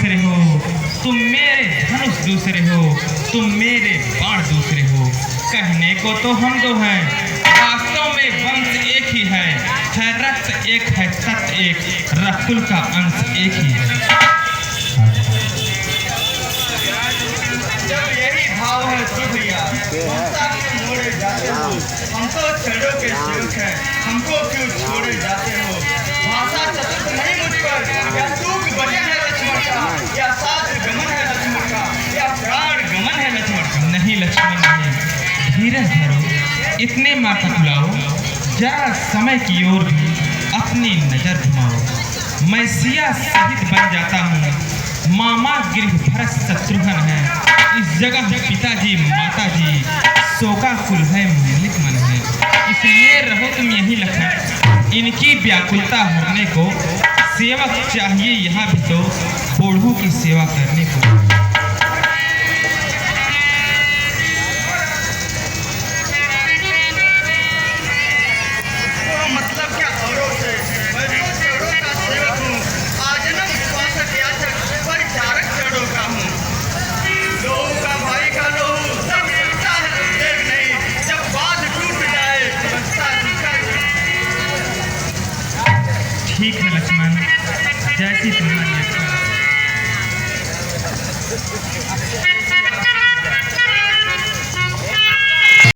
दूसरे हो, तुम मेरे धनुष दूसरे हो, तुम मेरे बाण दूसरे हो। कहने को तो हम दो हैं, वास्तव में वंश एक ही है रक्त एक है, सत्य एक, रकुल का अंश एक ही है। जब यही भाव है भैया, ममता क्यों मोड़े जाते हो? हम तो छड़ों के सेवक हैं, हमको क्यों छोड़े जाते हो? भाषा चतुर नहीं मुझ पर, या चूक वचन है लक्ष्मण का, या साध गमन है लक्ष्मण का, या प्राण गमन है लक्ष्मण का। नहीं लक्ष्मण नहीं, धीरज धरो, इतने माता बुलाओ, जरा समय की ओर भी अपनी नजर घुमाओ। मैं सिया सहित बन जाता हूँ, मामा गृह भरत शत्रुघ्न है, इस जगह पिताजी माताजी शोका कुल है, मलिक मन है। इसलिए रहो तुम यही लखन, इनकी व्याकुलता हरने को, सेवक चाहिए यहाँ भी तो बूढ़ों की सेवा करने को। मतलब क्या औरों से? मैं तो चढ़ों का सेवक हूँ, आजन्म विश्वासक याचक, परिचारक चढ़ों का हूँ। लोहू का भाई का लोहू, सब मिलता है तो देख नहीं, जब बांध टूट जाए तो बचता दूसरा। ठीक है लक्ष्मण, जैसी तुम्हारी इच्छा।